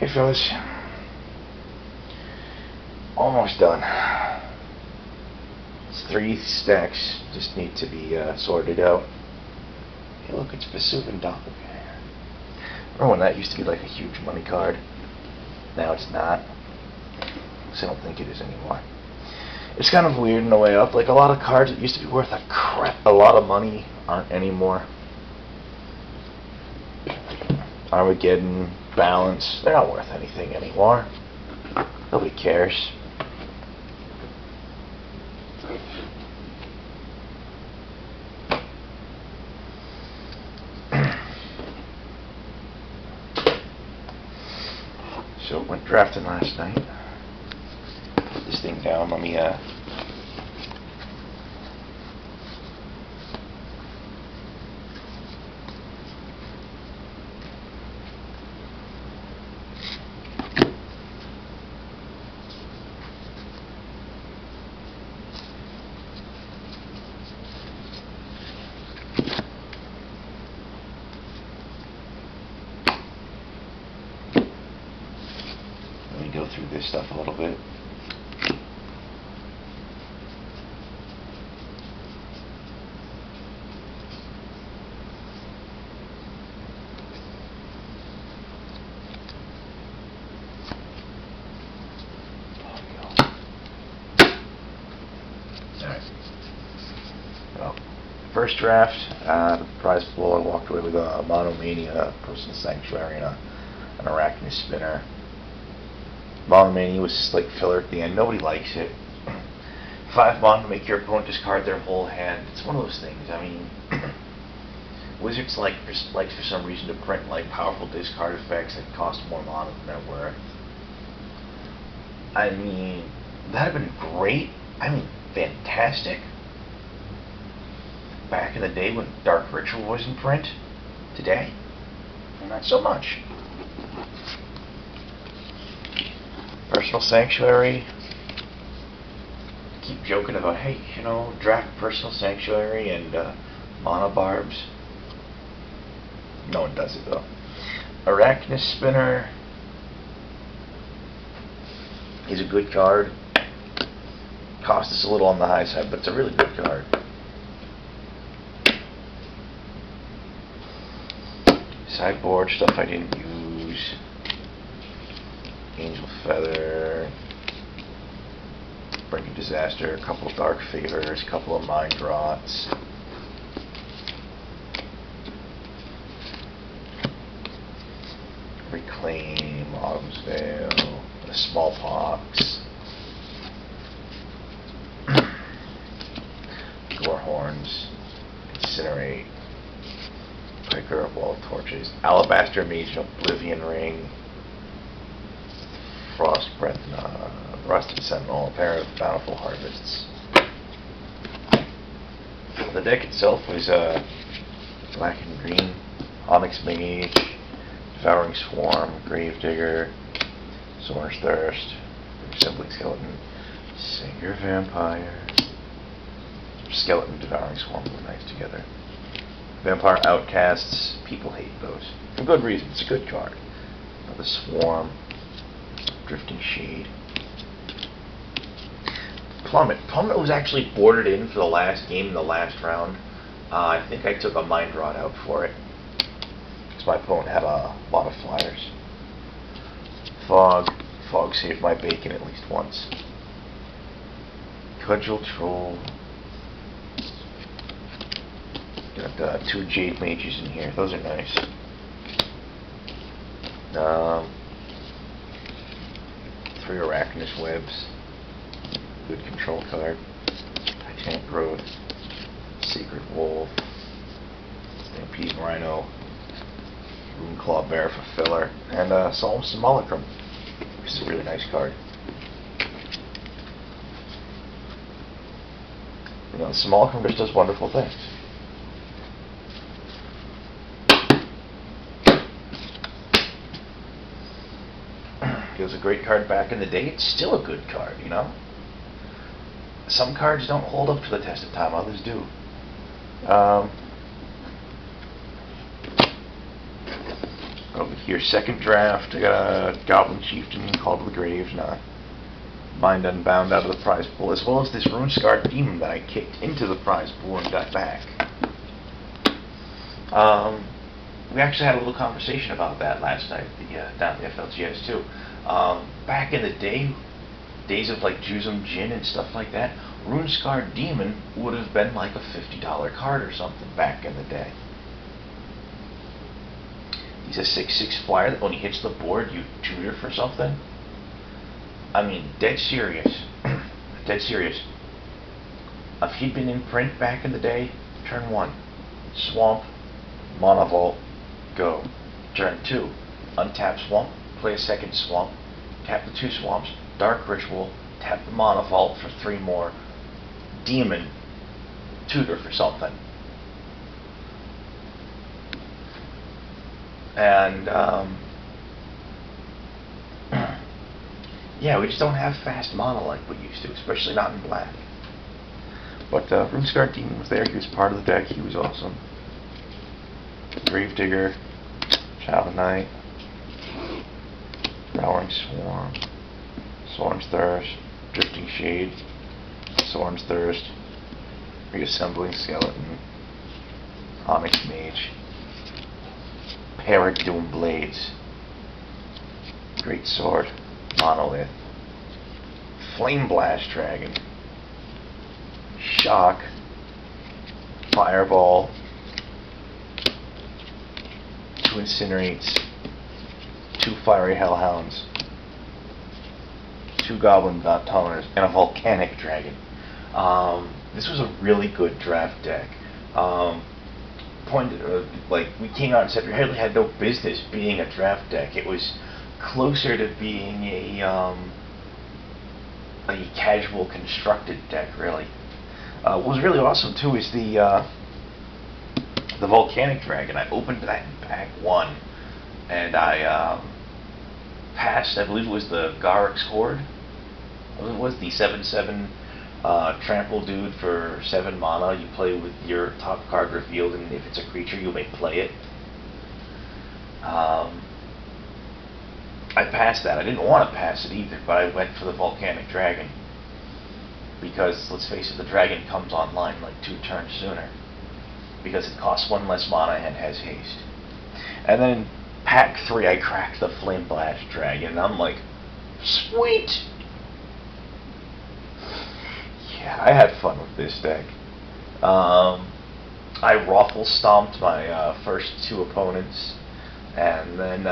Hey fellas, almost done. It's 3 stacks, just need to be sorted out. Hey look, it's Vesuvian Doppelganger. Remember when that used to be like a huge money card? Now it's not. So I don't think it is anymore. It's kind of weird in a way up. Like a lot of cards that used to be worth a lot of money aren't anymore. Armageddon, Balance, they're not worth anything anymore. Nobody cares. So went drafting last night. Put this thing down. Let me go through this stuff a little bit. Well, first draft, the prize pool, I walked away with a Monomania, Personal Sanctuary, and an Arachnus Spinner. Monomania was just like filler at the end. Nobody likes it. 5 mana to make your opponent discard their whole hand. It's one of those things. I mean, Wizards likes for some reason to print like powerful discard effects that cost more mana than they're worth. I mean, that'd have been great. I mean, fantastic. Back in the day when Dark Ritual was in print. Today, not so much. Personal Sanctuary. Keep joking about, hey, you know, draft Personal Sanctuary and Mana Barbs. No one does it though. Arachnus Spinner is a good card. Cost us a little on the high side, but it's a really good card. Sideboard stuff I didn't use. Angel Feather, Breaking Disaster, a couple of Dark Favors, a couple of Mind Rots. Reclaim, Autumn's Veil, a Smallpox, Gorehorns, Incinerate, Piker of Wall of Torches, Alabaster Mage, Oblivion Ring, Frost Breath, Rusted Sentinel, a pair of Bountiful Harvests. The deck itself was black and green, Onyx Mage, Devouring Swarm, Gravedigger, Sonorous Thirst, Resembling Skeleton, Sacred Vampire, Skeleton, Devouring Swarm go nice together. Vampire Outcasts, people hate those. For good reason, it's a good card. The Swarm, Drifting Shade. Plummet. Plummet was actually boarded in for the last game in the last round. I think I took a Mind Rot out for it. Because my opponent had a lot of flyers. Fog. Fog saved my bacon at least once. Cudgel Troll. Got 2 Jade Mages in here. Those are nice. 3 Arachnus Webs. Good control card. Titanic Growth. Secret Wolf. Stampede Rhino. Runeclaw Bear for filler. And Solemn Simulacrum, which is a really nice card. You know, Simulacrum just does wonderful things. It was a great card back in the day. It's still a good card, you know. Some cards don't hold up to the test of time, others do. Over here, second draft, I got a Goblin Chieftain called to the grave, now Bind Unbound out of the prize pool, as well as this Rune-Scarred Demon that I kicked into the prize pool and got back. We actually had a little conversation about that last night down at the FLGS too. Back in the days of like Juzum Jin and stuff like that, Rune-Scarred Demon would have been like a $50 card or something back in the day. He's a 6/6 flyer that when he hits the board, you tutor for something. I mean, dead serious. Dead serious. If he'd been in print back in the day, turn 1, Swamp, Mana Vault, go. Turn 2, untap Swamp, play a second Swamp, tap the 2 Swamps, Dark Ritual, tap the Mana Vault for 3 more, Demon, tutor for something. And, yeah, we just don't have fast mana like we used to, especially not in black. But Rune-Scarred Demon was there, he was part of the deck, he was awesome. Gravedigger, Child of Night, Devouring Swarm, Swarm's Thirst, Drifting Shade, Swarm's Thirst, Reassembling Skeleton, Onyx Mage, Peric Doom Blades, Great Sword, Monolith, Flame Blast Dragon, Shock, Fireball, 2 Incinerates, 2 Fiery Hellhounds, 2 Goblin Toners, and a Volcanic Dragon. This was a really good draft deck. Like we came out and said we really had no business being a draft deck. It was closer to being a casual constructed deck, really. What was really awesome too is the Volcanic Dragon. I opened that in pack 1, and I passed. I believe it was the Garruk's Horde. It was the 7/7 trample dude for 7 mana. You play with your top card revealed, and if it's a creature, you may play it. I passed that. I didn't want to pass it either, but I went for the Volcanic Dragon. Because, let's face it, the dragon comes online like 2 turns sooner. Because it costs 1 less mana and has haste. And then in pack 3, I cracked the Flame Blast Dragon, and I'm like, sweet! Yeah, I had fun with this deck. I Ruffle Stomped my first 2 opponents, and then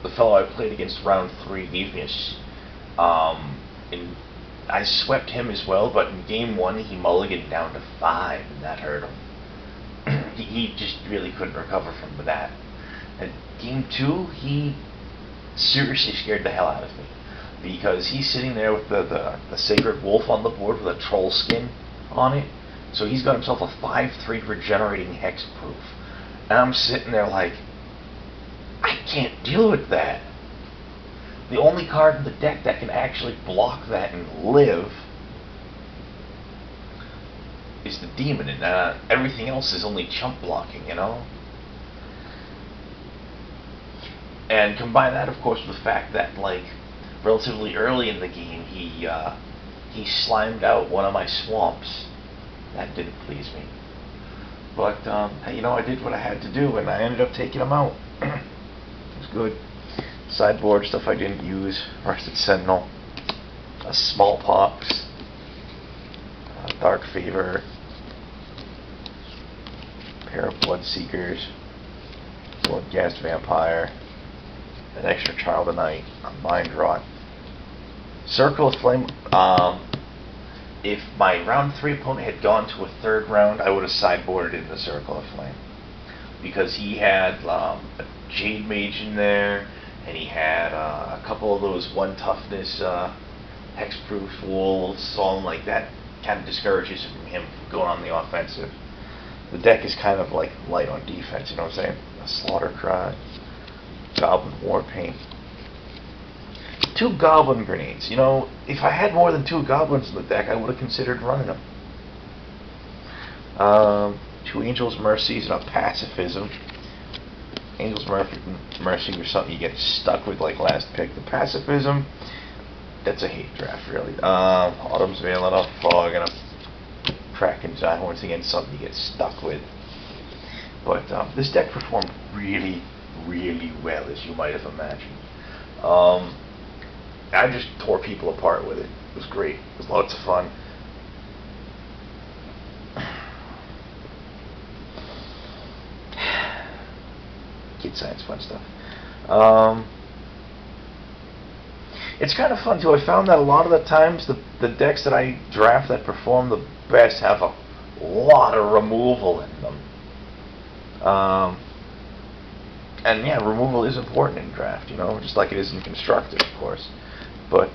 the fellow I played against round 3 gave me I swept him as well, but in game 1 he mulliganed down to 5, and that hurt him. he just really couldn't recover from that. And game 2, he seriously scared the hell out of me, because he's sitting there with the Sacred Wolf on the board with a troll skin on it, so he's got himself a 5/3 regenerating hexproof. And I'm sitting there like, I can't deal with that. The only card in the deck that can actually block that and live is the Demon, and everything else is only chump blocking, you know? And combine that, of course, with the fact that, like, relatively early in the game, he slimed out one of my swamps. That didn't please me. But, you know, I did what I had to do, and I ended up taking him out. It was good. Sideboard stuff I didn't use: Rusted Sentinel, Smallpox, Dark Fever, pair of Bloodseekers, Bloodghast Vampire, an extra Child of Night, a Mind Rot. Circle of Flame. If my round 3 opponent had gone to a 3rd round, I would have sideboarded in the Circle of Flame, because he had a Jade Mage in there, and he had a couple of those 1 toughness hexproof wolves, so like that kind of discourages him from going on the offensive. The deck is kind of like light on defense, you know what I'm saying? A Slaughter Cry, Goblin Warpaint, 2 Goblin Grenades. You know, if I had more than 2 Goblins in the deck, I would have considered running them. 2 Angel's Mercies and a Pacifism. Angel's Mercy was something you get stuck with like last pick. The Pacifism, that's a hate draft really. Autumn's Veil, a Fog, and a Kraken Giant once again something you get stuck with. But this deck performed really, really well, as you might have imagined. I just tore people apart with it. It was great. It was lots of fun. Kid science fun stuff. It's kind of fun too. I found that a lot of the times the decks that I draft that perform the best have a lot of removal in them. And yeah, removal is important in draft, you know, just like it is in constructed, of course. But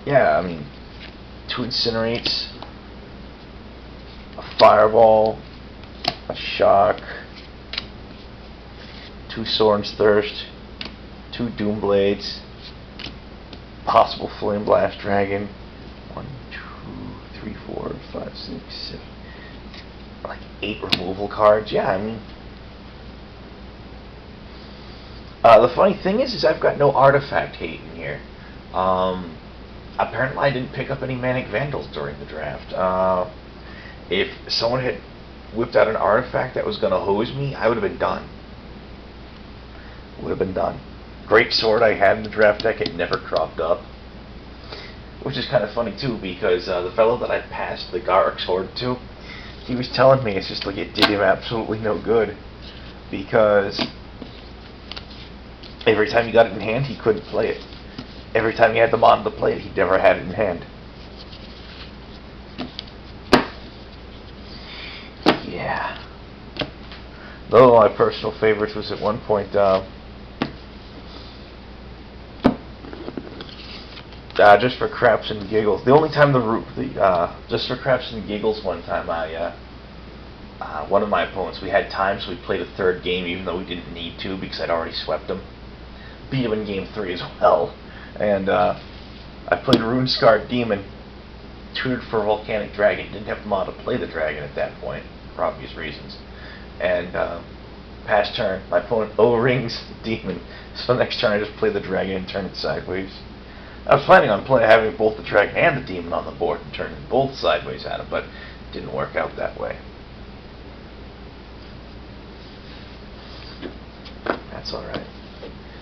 yeah, I mean, 2 Incinerates, a Fireball, a Shock, 2 Sorin's Thirst, 2 Doomblades, possible Flame Blast Dragon, 1, 2, 3, 4, 5, 6, 7, like 8 removal cards. Yeah, I mean, the funny thing is I've got no artifact hate in here. Apparently I didn't pick up any Manic Vandals during the draft. If someone had whipped out an artifact that was going to hose me, I would have been done. Would have been done. Great Sword I had in the draft deck, it never cropped up. Which is kind of funny too, because the fellow that I passed the Garruk Sword to, he was telling me it's just like it did him absolutely no good. Because every time he got it in hand, he couldn't play it. Every time he had the mod to play it, he never had it in hand. Yeah. Though my personal favorite was at one point, just for craps and giggles. The only time just for craps and giggles, one time one of my opponents, we had time, so we played a third game, even though we didn't need to because I'd already swept him. Beat him in game 3 as well. And I played Runescarred Demon, tutored for Volcanic Dragon. Didn't have the mod to play the dragon at that point, for obvious reasons. And past turn, my opponent O-rings the demon. So next turn I just play the dragon and turn it sideways. I was planning on having both the dragon and the demon on the board and turning both sideways at him, but it didn't work out that way. That's alright.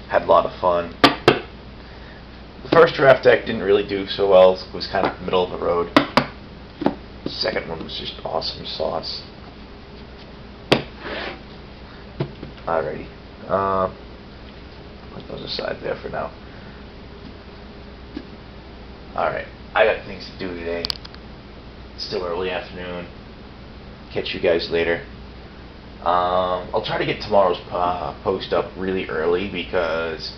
Had a lot of fun. The first draft deck didn't really do so well. It was kind of middle of the road. The second one was just awesome sauce. Alrighty. Put those aside there for now. Alright. I got things to do today. It's still early afternoon. Catch you guys later. I'll try to get tomorrow's post up really early because,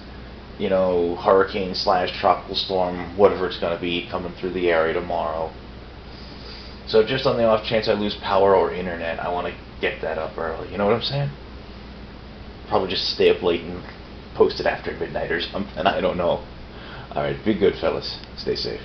you know, hurricane / tropical storm, whatever it's going to be, coming through the area tomorrow. So just on the off chance I lose power or internet, I want to get that up early. You know what I'm saying? Probably just stay up late and post it after midnight or something. I don't know. Alright, be good, fellas. Stay safe.